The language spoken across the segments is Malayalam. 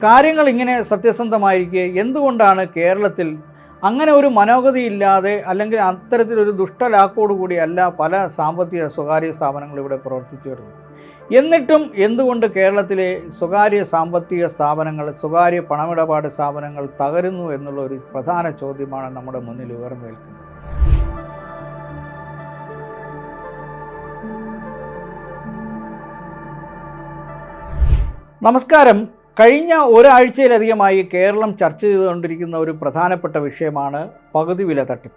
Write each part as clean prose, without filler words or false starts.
കാര്യങ്ങൾ ഇങ്ങനെ സത്യസന്ധമായിരിക്കെ എന്തുകൊണ്ടാണ് കേരളത്തിൽ അങ്ങനെ ഒരു മനോഗതിയില്ലാതെ അല്ലെങ്കിൽ അത്തരത്തിലൊരു ദുഷ്ടലാക്കോടുകൂടിയല്ല പല സാമ്പത്തിക സ്വകാര്യ സ്ഥാപനങ്ങൾ ഇവിടെ പ്രവർത്തിച്ചു വരുന്നത്? എന്നിട്ടും എന്തുകൊണ്ട് കേരളത്തിലെ സ്വകാര്യ സാമ്പത്തിക സ്ഥാപനങ്ങൾ, സ്വകാര്യ പണമിടപാട് സ്ഥാപനങ്ങൾ തകരുന്നു എന്നുള്ള ഒരു പ്രധാന ചോദ്യമാണ് നമ്മുടെ മുന്നിൽ ഉയർന്നു നിൽക്കുന്നത്. നമസ്കാരം. കഴിഞ്ഞ ഒരാഴ്ചയിലധികമായി കേരളം ചർച്ച ചെയ്തുകൊണ്ടിരിക്കുന്ന ഒരു പ്രധാനപ്പെട്ട വിഷയമാണ് പകുതി വില തട്ടിപ്പ്.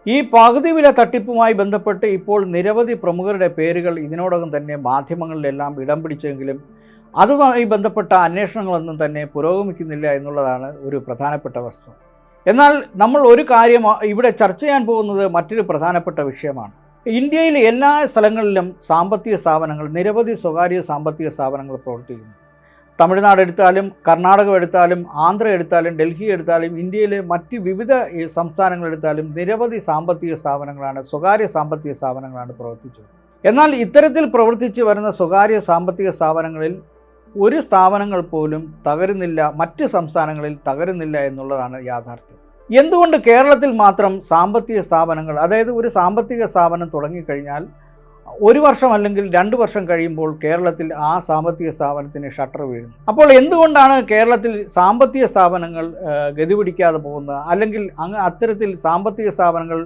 ഈ പകുതി വില തട്ടിപ്പുമായി ബന്ധപ്പെട്ട് ഇപ്പോൾ നിരവധി പ്രമുഖരുടെ പേരുകൾ ഇതിനോടകം തന്നെ മാധ്യമങ്ങളിലെല്ലാം ഇടം പിടിച്ചെങ്കിലും അതുമായി ബന്ധപ്പെട്ട അന്വേഷണങ്ങളൊന്നും തന്നെ പുരോഗമിക്കുന്നില്ല എന്നുള്ളതാണ് ഒരു പ്രധാനപ്പെട്ട വസ്തുത. എന്നാൽ നമ്മൾ ഒരു കാര്യം ഇവിടെ ചർച്ച ചെയ്യാൻ പോകുന്നത് മറ്റൊരു പ്രധാനപ്പെട്ട വിഷയമാണ്. ഇന്ത്യയിലെ എല്ലാ സ്ഥലങ്ങളിലും സാമ്പത്തിക സ്ഥാപനങ്ങൾ, നിരവധി സ്വകാര്യ സാമ്പത്തിക സ്ഥാപനങ്ങൾ പ്രവർത്തിക്കുന്നു. തമിഴ്നാട് എടുത്താലും, കർണാടകം എടുത്താലും, ആന്ധ്ര എടുത്താലും, ഡൽഹി എടുത്താലും, ഇന്ത്യയിലെ മറ്റ് വിവിധ സംസ്ഥാനങ്ങൾ എടുത്താലും നിരവധി സാമ്പത്തിക സ്ഥാപനങ്ങളാണ്, സ്വകാര്യ സാമ്പത്തിക സ്ഥാപനങ്ങളാണ് പ്രവർത്തിച്ചത്. എന്നാൽ ഇത്തരത്തിൽ പ്രവർത്തിച്ചു വരുന്ന സ്വകാര്യ സാമ്പത്തിക സ്ഥാപനങ്ങളിൽ ഒരു സ്ഥാപനങ്ങൾ പോലും തകരുന്നില്ല, മറ്റ് സംസ്ഥാനങ്ങളിൽ തകരുന്നില്ല എന്നുള്ളതാണ് യാഥാർത്ഥ്യം. എന്തുകൊണ്ട് കേരളത്തിൽ മാത്രം സാമ്പത്തിക സ്ഥാപനങ്ങൾ, അതായത് ഒരു സാമ്പത്തിക സ്ഥാപനം തുടങ്ങിക്കഴിഞ്ഞാൽ ഒരു വർഷം അല്ലെങ്കിൽ 2 വർഷം കഴിയുമ്പോൾ കേരളത്തിൽ ആ സാമ്പത്തിക സ്ഥാപനത്തിന് ഷട്ടർ വീഴുന്നു? അപ്പോൾ എന്തുകൊണ്ടാണ് കേരളത്തിൽ സാമ്പത്തിക സ്ഥാപനങ്ങൾ ഗതിപിടിക്കാതെ പോകുന്നത്, അല്ലെങ്കിൽ അത്തരത്തിൽ സാമ്പത്തിക സ്ഥാപനങ്ങൾ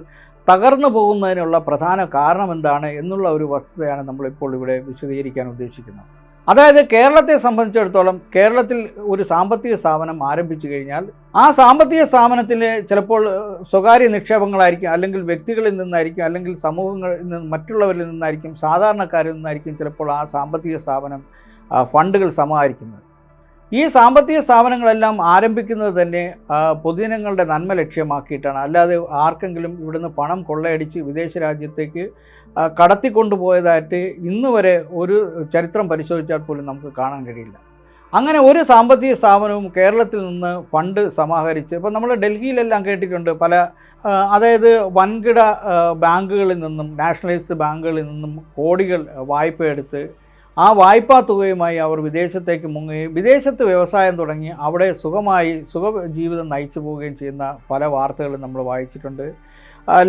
തകർന്നു പോകുന്നതിനുള്ള പ്രധാന കാരണം എന്താണ് എന്നുള്ള ഒരു വസ്തുതയാണ് നമ്മളിപ്പോൾ ഇവിടെ വിശദീകരിക്കാൻ ഉദ്ദേശിക്കുന്നത്. അതായത് കേരളത്തെ സംബന്ധിച്ചിടത്തോളം, കേരളത്തിൽ ഒരു സാമ്പത്തിക സ്ഥാപനം ആരംഭിച്ചു കഴിഞ്ഞാൽ ആ സാമ്പത്തിക സ്ഥാപനത്തിൽ ചിലപ്പോൾ സ്വകാര്യ നിക്ഷേപങ്ങളായിരിക്കും, അല്ലെങ്കിൽ വ്യക്തികളിൽ നിന്നായിരിക്കും, അല്ലെങ്കിൽ സമൂഹങ്ങളിൽ നിന്ന്, മറ്റുള്ളവരിൽ നിന്നായിരിക്കും, സാധാരണക്കാരിൽ നിന്നായിരിക്കും ചിലപ്പോൾ ആ സാമ്പത്തിക സ്ഥാപനം ഫണ്ടുകൾ സമാഹരിക്കുന്നത്. ഈ സാമ്പത്തിക സ്ഥാപനങ്ങളെല്ലാം ആരംഭിക്കുന്നത് തന്നെ പൊതുജനങ്ങളുടെ നന്മ ലക്ഷ്യമാക്കിയിട്ടാണ്. അല്ലാതെ ആർക്കെങ്കിലും ഇവിടുന്ന് പണം കൊള്ളയടിച്ച് വിദേശ രാജ്യത്തേക്ക് കടത്തിക്കൊണ്ടുപോയതായിട്ട് ഇന്ന് വരെ ഒരു ചരിത്രം പരിശോധിച്ചാൽ പോലും നമുക്ക് കാണാൻ കഴിയില്ല. അങ്ങനെ ഒരു സാമ്പത്തിക സ്ഥാപനവും കേരളത്തിൽ നിന്ന് ഫണ്ട് സമാഹരിച്ച്, ഇപ്പോൾ നമ്മൾ ഡൽഹിയിലെല്ലാം കേട്ടിട്ടുണ്ട്, അതായത് വൻകിട ബാങ്കുകളിൽ നിന്നും, നാഷണലൈസ്ഡ് ബാങ്കുകളിൽ നിന്നും കോടികൾ വായ്പ എടുത്ത് ആ വായ്പാ തുകയുമായി അവർ വിദേശത്തേക്ക് മുങ്ങുകയും വിദേശത്ത് വ്യവസായം തുടങ്ങി അവിടെ ജീവിതം നയിച്ചു പോവുകയും ചെയ്യുന്ന പല വാർത്തകളും നമ്മൾ വായിച്ചിട്ടുണ്ട്.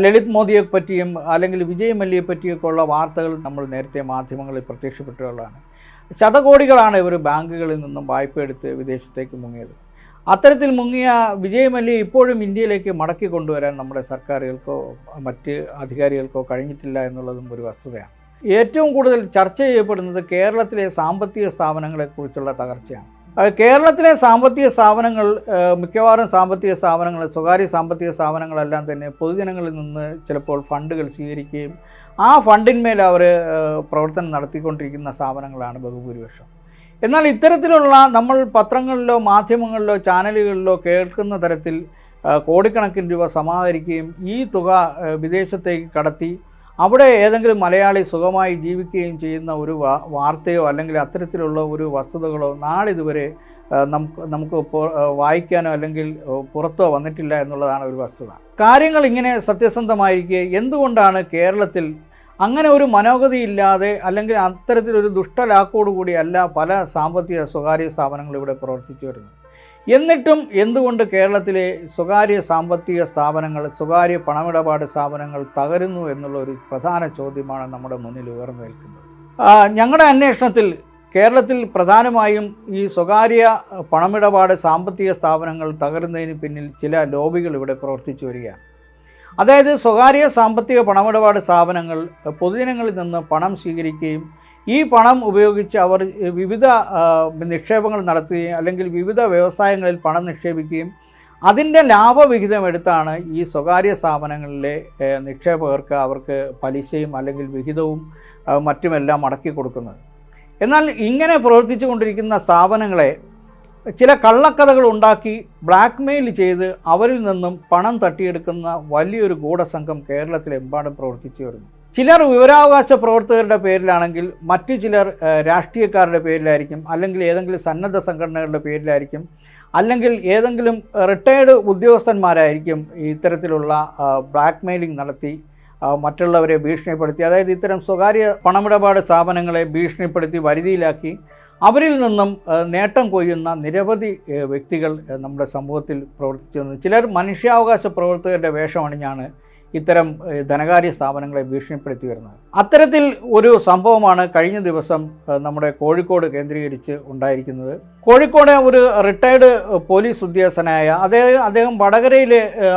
ലളിത് മോദിയെ പറ്റിയും അല്ലെങ്കിൽ വിജയ് മല്യയെ പറ്റിയൊക്കെ ഉള്ള വാർത്തകൾ നമ്മൾ നേരത്തെ മാധ്യമങ്ങളിൽ പ്രത്യക്ഷപ്പെട്ടുള്ളതാണ്. ശതകോടികളാണ് ഇവർ ബാങ്കുകളിൽ നിന്നും വായ്പ എടുത്ത് വിദേശത്തേക്ക് മുങ്ങിയത്. അത്തരത്തിൽ മുങ്ങിയ വിജയ് മല്യയെ ഇപ്പോഴും ഇന്ത്യയിലേക്ക് മടക്കി കൊണ്ടുവരാൻ നമ്മുടെ സർക്കാരുകൾക്കോ മറ്റ് അധികാരികൾക്കോ കഴിഞ്ഞിട്ടില്ല എന്നുള്ളതും ഒരു വസ്തുതയാണ്. ഏറ്റവും കൂടുതൽ ചർച്ച ചെയ്യപ്പെടുന്നത് കേരളത്തിലെ സാമ്പത്തിക സ്ഥാപനങ്ങളെക്കുറിച്ചുള്ള തകർച്ചയാണ്. കേരളത്തിലെ സാമ്പത്തിക സ്ഥാപനങ്ങൾ, മിക്കവാറും സാമ്പത്തിക സ്ഥാപനങ്ങൾ, സ്വകാര്യ സാമ്പത്തിക സ്ഥാപനങ്ങളെല്ലാം തന്നെ പൊതുജനങ്ങളിൽ നിന്ന് ചിലപ്പോൾ ഫണ്ടുകൾ സ്വീകരിക്കുകയും ആ ഫണ്ടിന്മേൽ അവർ പ്രവർത്തനം നടത്തിക്കൊണ്ടിരിക്കുന്ന സ്ഥാപനങ്ങളാണ് ബഹുഭൂരിപക്ഷം. എന്നാൽ ഇത്തരത്തിലുള്ള നമ്മൾ പത്രങ്ങളിലോ മാധ്യമങ്ങളിലോ ചാനലുകളിലോ കേൾക്കുന്ന തരത്തിൽ കോടിക്കണക്കിന് രൂപ സമാഹരിക്കുകയും ഈ തുക വിദേശത്തേക്ക് കടത്തി അവിടെ ഏതെങ്കിലും മലയാളി സുഖമായി ജീവിക്കുകയും ചെയ്യുന്ന ഒരു വാർത്തയോ അല്ലെങ്കിൽ അത്തരത്തിലുള്ള ഒരു വസ്തുതകളോ നാളിതുവരെ നമുക്ക് വായിക്കാനോ അല്ലെങ്കിൽ പുറത്തോ വന്നിട്ടില്ല എന്നുള്ളതാണ് ഒരു വസ്തുത. കാര്യങ്ങൾ ഇങ്ങനെ സത്യസന്ധമായിരിക്കെ എന്തുകൊണ്ടാണ് കേരളത്തിൽ അങ്ങനെ ഒരു മനോഗതിയില്ലാതെ അല്ലെങ്കിൽ അത്തരത്തിലൊരു ദുഷ്ടലാക്കോടുകൂടിയല്ല പല സാമ്പത്തിക സ്വകാര്യ സ്ഥാപനങ്ങൾ ഇവിടെ പ്രവർത്തിച്ചു വരുന്നത്? എന്നിട്ടും എന്തുകൊണ്ട് കേരളത്തിലെ സ്വകാര്യ സാമ്പത്തിക സ്ഥാപനങ്ങൾ, സ്വകാര്യ പണമിടപാട് സ്ഥാപനങ്ങൾ തകരുന്നു എന്നുള്ള ഒരു പ്രധാന ചോദ്യമാണ് നമ്മുടെ മുന്നിൽ ഉയർന്നു നിൽക്കുന്നത്. ഞങ്ങളുടെ അന്വേഷണത്തിൽ കേരളത്തിൽ പ്രധാനമായും ഈ സ്വകാര്യ പണമിടപാട് സാമ്പത്തിക സ്ഥാപനങ്ങൾ തകരുന്നതിന് പിന്നിൽ ചില ലോബികൾ ഇവിടെ പ്രവർത്തിച്ചു വരികയാണ്. അതായത് സ്വകാര്യ സാമ്പത്തിക പണമിടപാട് സ്ഥാപനങ്ങൾ പൊതുജനങ്ങളിൽ നിന്ന് പണം സ്വീകരിക്കുകയും ഈ പണം ഉപയോഗിച്ച് അവർ വിവിധ നിക്ഷേപങ്ങൾ നടത്തുകയും അല്ലെങ്കിൽ വിവിധ വ്യവസായങ്ങളിൽ പണം നിക്ഷേപിക്കുകയും അതിൻ്റെ ലാഭവിഹിതം എടുത്താണ് ഈ സ്വകാര്യ സ്ഥാപനങ്ങളിലെ നിക്ഷേപകർക്ക് അവർക്ക് പലിശയും അല്ലെങ്കിൽ വിഹിതവും മറ്റുമെല്ലാം മടക്കി കൊടുക്കുന്നത്. എന്നാൽ ഇങ്ങനെ പ്രവർത്തിച്ചു കൊണ്ടിരിക്കുന്ന സ്ഥാപനങ്ങളെ ചില കള്ളക്കഥകൾ ഉണ്ടാക്കി ബ്ലാക്ക് മെയിൽ ചെയ്ത് അവരിൽ നിന്നും പണം തട്ടിയെടുക്കുന്ന വലിയൊരു ഗൂഢസംഘം കേരളത്തിലെമ്പാടും പ്രവർത്തിച്ചു വരുന്നു. ചിലർ വിവരാവകാശ പ്രവർത്തകരുടെ പേരിലാണെങ്കിൽ, മറ്റു ചിലർ രാഷ്ട്രീയക്കാരുടെ പേരിലായിരിക്കും, അല്ലെങ്കിൽ ഏതെങ്കിലും സന്നദ്ധ സംഘടനകളുടെ പേരിലായിരിക്കും, അല്ലെങ്കിൽ ഏതെങ്കിലും റിട്ടയേർഡ് ഉദ്യോഗസ്ഥന്മാരായിരിക്കും ഇത്തരത്തിലുള്ള ബ്ലാക്ക് മെയിലിംഗ് നടത്തി മറ്റുള്ളവരെ ഭീഷണിപ്പെടുത്തി, അതായത് ഇത്തരം സ്വകാര്യ പണമിടപാട് സ്ഥാപനങ്ങളെ ഭീഷണിപ്പെടുത്തി വരുതിയിലാക്കി അവരിൽ നിന്നും നേട്ടം കൊയ്യുന്ന നിരവധി വ്യക്തികൾ നമ്മുടെ സമൂഹത്തിൽ പ്രവർത്തിച്ചു വന്നു. ചിലർ മനുഷ്യാവകാശ പ്രവർത്തകരുടെ വേഷമണിഞ്ഞാണ് ഇത്തരം ധനകാര്യ സ്ഥാപനങ്ങളെ ഭീഷണിപ്പെടുത്തി വരുന്നത്. അത്തരത്തിൽ ഒരു സംഭവമാണ് കഴിഞ്ഞ ദിവസം നമ്മുടെ കോഴിക്കോട് കേന്ദ്രീകരിച്ച് ഉണ്ടായിരിക്കുന്നത്. കോഴിക്കോട് ഒരു റിട്ടയർഡ് പോലീസ് ഉദ്യോഗസ്ഥനായ അദ്ദേഹം വടകരയിൽ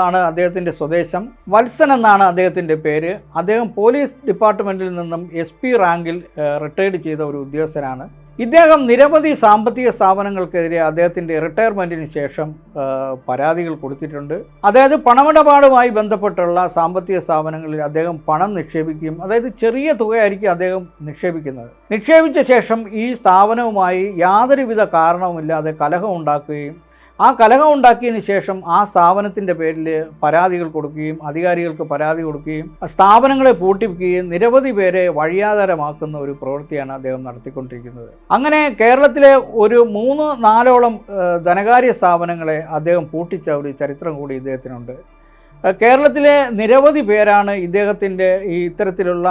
ആണ് അദ്ദേഹത്തിൻ്റെ സ്വദേശം. വത്സൻ എന്നാണ് അദ്ദേഹത്തിൻ്റെ പേര്. അദ്ദേഹം പോലീസ് ഡിപ്പാർട്ട്മെൻറ്റിൽ നിന്നും SP റാങ്കിൽ റിട്ടയർഡ് ചെയ്ത ഒരു ഉദ്യോഗസ്ഥനാണ്. ഇദ്ദേഹം നിരവധി സാമ്പത്തിക സ്ഥാപനങ്ങൾക്കെതിരെ അദ്ദേഹത്തിൻ്റെ റിട്ടയർമെൻറ്റിന് ശേഷം പരാതികൾ കൊടുത്തിട്ടുണ്ട്. അതായത് പണമിടപാടുമായി ബന്ധപ്പെട്ടുള്ള സാമ്പത്തിക സ്ഥാപനങ്ങളിൽ അദ്ദേഹം പണം നിക്ഷേപിക്കും. അതായത് ചെറിയ തുകയായിരിക്കും അദ്ദേഹം നിക്ഷേപിക്കുന്നത്. നിക്ഷേപിച്ച ശേഷം ഈ സ്ഥാപനവുമായി യാതൊരുവിധ കാരണവുമില്ലാതെ കലഹം ഉണ്ടാക്കുകയും ആ കലഹം ഉണ്ടാക്കിയതിന് ശേഷം ആ സ്ഥാപനത്തിൻ്റെ പേരിൽ പരാതികൾ കൊടുക്കുകയും അധികാരികൾക്ക് പരാതി കൊടുക്കുകയും സ്ഥാപനങ്ങളെ പൂട്ടിപ്പിക്കുകയും നിരവധി പേരെ വഴിയാധാരമാക്കുന്ന ഒരു പ്രവൃത്തിയാണ് അദ്ദേഹം നടത്തിക്കൊണ്ടിരിക്കുന്നത്. അങ്ങനെ കേരളത്തിലെ ഒരു 3-4ഓളം ധനകാര്യ സ്ഥാപനങ്ങളെ അദ്ദേഹം പൂട്ടിച്ച ഒരു ചരിത്രം കൂടി ഇദ്ദേഹത്തിനുണ്ട്. കേരളത്തിലെ നിരവധി പേരാണ് ഇദ്ദേഹത്തിൻ്റെ ഈ ഇത്തരത്തിലുള്ള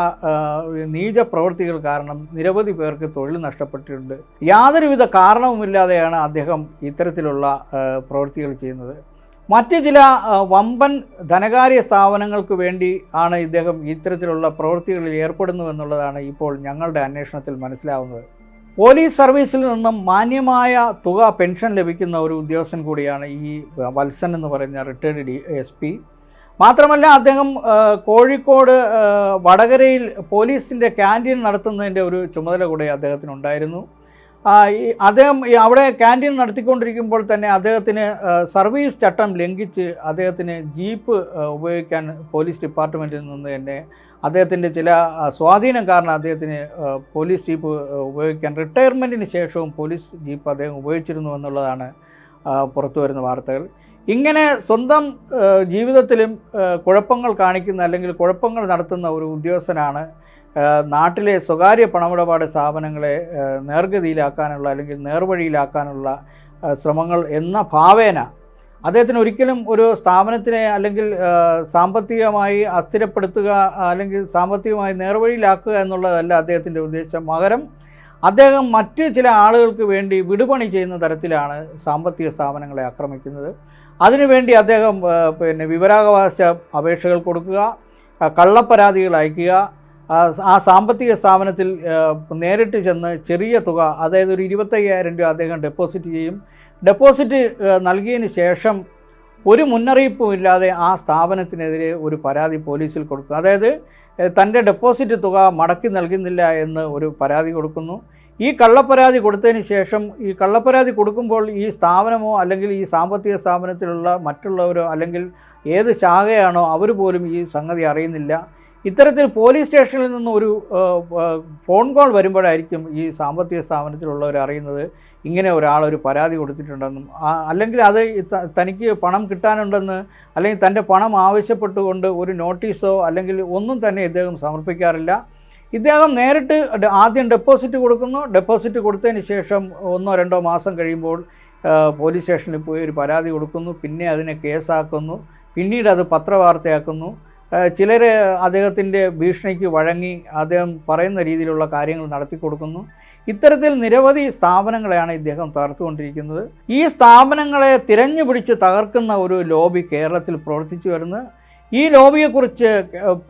നീച പ്രവൃത്തികൾ കാരണം നിരവധി പേർക്ക് തൊഴിൽ നഷ്ടപ്പെട്ടിട്ടുണ്ട്. യാതൊരുവിധ കാരണവുമില്ലാതെയാണ് അദ്ദേഹം ഇത്തരത്തിലുള്ള പ്രവൃത്തികൾ ചെയ്യുന്നത്. മറ്റ് ചില വമ്പൻ ധനകാര്യ സ്ഥാപനങ്ങൾക്ക് വേണ്ടി ആണ് ഇദ്ദേഹം ഇത്തരത്തിലുള്ള പ്രവൃത്തികളിൽ എന്നുള്ളതാണ് ഇപ്പോൾ ഞങ്ങളുടെ അന്വേഷണത്തിൽ മനസ്സിലാവുന്നത്. പോലീസ് സർവീസിൽ നിന്നും മാന്യമായ തുക പെൻഷൻ ലഭിക്കുന്ന ഒരു ഉദ്യോഗസ്ഥൻ കൂടിയാണ് ഈ വത്സൻ എന്ന് പറയുന്ന റിട്ടയർഡ് SP. മാത്രമല്ല അദ്ദേഹം കോഴിക്കോട് വടകരയിൽ പോലീസിൻ്റെ ക്യാൻറ്റീൻ നടത്തുന്നതിൻ്റെ ഒരു ചുമതല കൂടി അദ്ദേഹത്തിനുണ്ടായിരുന്നു. അദ്ദേഹം അവിടെ ക്യാൻറ്റീൻ നടത്തിക്കൊണ്ടിരിക്കുമ്പോൾ തന്നെ അദ്ദേഹത്തിന് സർവീസ് ചട്ടം ലംഘിച്ച് അദ്ദേഹത്തിന് ജീപ്പ് ഉപയോഗിക്കാൻ പോലീസ് ഡിപ്പാർട്ട്മെൻറ്റിൽ നിന്ന് തന്നെ അദ്ദേഹത്തിൻ്റെ ചില സ്വാധീനം കാരണം അദ്ദേഹത്തിന് പോലീസ് ജീപ്പ് ഉപയോഗിക്കാൻ റിട്ടയർമെൻറ്റിന് ശേഷവും പോലീസ് ജീപ്പ് അദ്ദേഹം ഉപയോഗിച്ചിരുന്നു എന്നുള്ളതാണ് പുറത്തു വരുന്ന വാർത്തകൾ. ഇങ്ങനെ സ്വന്തം ജീവിതത്തിലും കുഴപ്പങ്ങൾ കാണിക്കുന്ന അല്ലെങ്കിൽ കുഴപ്പങ്ങൾ നടത്തുന്ന ഒരു ഉദ്യോഗസ്ഥനാണ് നാട്ടിലെ സ്വകാര്യ പണമിടപാട് സ്ഥാപനങ്ങളെ നേർഗതിയിലാക്കാനുള്ള അല്ലെങ്കിൽ നേർവഴിയിലാക്കാനുള്ള ശ്രമങ്ങൾ എന്ന ഭാവേന അദ്ദേഹത്തിന് ഒരിക്കലും ഒരു സ്ഥാപനത്തിനെ അല്ലെങ്കിൽ സാമ്പത്തികമായി അസ്ഥിരപ്പെടുത്തുക അല്ലെങ്കിൽ സാമ്പത്തികമായി നേർവഴിയിലാക്കുക എന്നുള്ളതല്ല അദ്ദേഹത്തിൻ്റെ ഉദ്ദേശം. പകരം അദ്ദേഹം മറ്റ് ചില ആളുകൾക്ക് വേണ്ടി വിടുപണി ചെയ്യുന്ന തരത്തിലാണ് സാമ്പത്തിക സ്ഥാപനങ്ങളെ ആക്രമിക്കുന്നത്. അതിനുവേണ്ടി അദ്ദേഹം വിവരാവകാശ അപേക്ഷകൾ കൊടുക്കുക, കള്ളപ്പരാതികൾ അയക്കുക, ആ സാമ്പത്തിക സ്ഥാപനത്തിൽ നേരിട്ട് ചെന്ന് ചെറിയ തുക, അതായത് ഒരു 25,000 രൂപ അദ്ദേഹം ഡെപ്പോസിറ്റ് ചെയ്യും. ഡെപ്പോസിറ്റ് നൽകിയതിന് ശേഷം ഒരു മുന്നറിയിപ്പുമില്ലാതെ ആ സ്ഥാപനത്തിനെതിരെ ഒരു പരാതി പോലീസിൽ കൊടുക്കും. അതായത് തൻ്റെ ഡെപ്പോസിറ്റ് തുക മടക്കി നൽകുന്നില്ല എന്ന് ഒരു പരാതി കൊടുക്കുന്നു. ഈ കള്ളപ്പരാതി കൊടുത്തതിന് ശേഷം ഈ കള്ളപ്പരാതി കൊടുക്കുമ്പോൾ ഈ സ്ഥാപനമോ അല്ലെങ്കിൽ ഈ സാമ്പത്തിക സ്ഥാപനത്തിലുള്ള മറ്റുള്ളവരോ അല്ലെങ്കിൽ ഏത് ശാഖയാണോ അവർ പോലും ഈ സംഗതി അറിയുന്നില്ല. ഇത്തരത്തിൽ പോലീസ് സ്റ്റേഷനിൽ നിന്ന് ഒരു ഫോൺ കോൾ വരുമ്പോഴായിരിക്കും ഈ സാമ്പത്തിക സ്ഥാപനത്തിലുള്ളവർ അറിയുന്നത് ഇങ്ങനെ ഒരാളൊരു പരാതി കൊടുത്തിട്ടുണ്ടെന്നും അല്ലെങ്കിൽ അത് തനിക്ക് പണം കിട്ടാനുണ്ടെന്ന് അല്ലെങ്കിൽ തൻ്റെ പണം ആവശ്യപ്പെട്ടുകൊണ്ട് ഒരു നോട്ടീസോ അല്ലെങ്കിൽ ഒന്നും തന്നെ ഇദ്ദേഹം സമർപ്പിക്കാറില്ല. ഇദ്ദേഹം നേരിട്ട് ആദ്യം ഡെപ്പോസിറ്റ് കൊടുക്കുന്നു. ഡെപ്പോസിറ്റ് കൊടുത്തതിന് ശേഷം 1-2 മാസം കഴിയുമ്പോൾ പോലീസ് സ്റ്റേഷനിൽ പോയി ഒരു പരാതി കൊടുക്കുന്നു. പിന്നെ അതിനെ കേസാക്കുന്നു. പിന്നീട് അത് പത്രവാർത്തയാക്കുന്നു. ചിലർ അദ്ദേഹത്തിൻ്റെ ഭീഷണിക്ക് വഴങ്ങി അദ്ദേഹം പറയുന്ന രീതിയിലുള്ള കാര്യങ്ങൾ നടത്തി കൊടുക്കുന്നു. ഇത്തരത്തിൽ നിരവധി സ്ഥാപനങ്ങളെയാണ് ഇദ്ദേഹം തകർത്തുകൊണ്ടിരിക്കുന്നത്. ഈ സ്ഥാപനങ്ങളെ തിരഞ്ഞു പിടിച്ച് തകർക്കുന്ന ഒരു ലോബി കേരളത്തിൽ പ്രവർത്തിച്ചു വരുന്നു. ഈ ലോബിയെക്കുറിച്ച്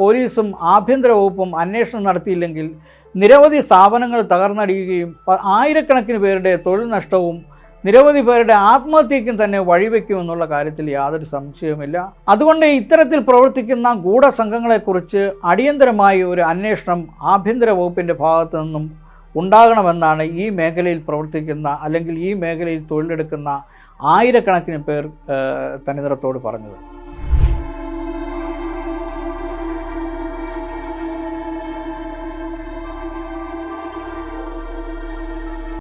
പോലീസും ആഭ്യന്തര വകുപ്പും അന്വേഷണം നടത്തിയില്ലെങ്കിൽ നിരവധി സ്ഥാപനങ്ങൾ തകർന്നടിയുകയും ആയിരക്കണക്കിന് പേരുടെ തൊഴിൽ നഷ്ടവും നിരവധി പേരുടെ ആത്മഹത്യയ്ക്കും തന്നെ വഴിവെക്കുമെന്നുള്ള കാര്യത്തിൽ യാതൊരു സംശയവുമില്ല. അതുകൊണ്ട് ഇത്തരത്തിൽ പ്രവർത്തിക്കുന്ന ഗൂഢസംഘങ്ങളെക്കുറിച്ച് അടിയന്തരമായി ഒരു അന്വേഷണം ആഭ്യന്തര വകുപ്പിൻ്റെ ഭാഗത്തു നിന്നും ഉണ്ടാകണമെന്നാണ് ഈ മേഖലയിൽ പ്രവർത്തിക്കുന്ന അല്ലെങ്കിൽ ഈ മേഖലയിൽ തൊഴിലെടുക്കുന്ന ആയിരക്കണക്കിന് പേർ തനിനിറത്തോട് പറഞ്ഞത്.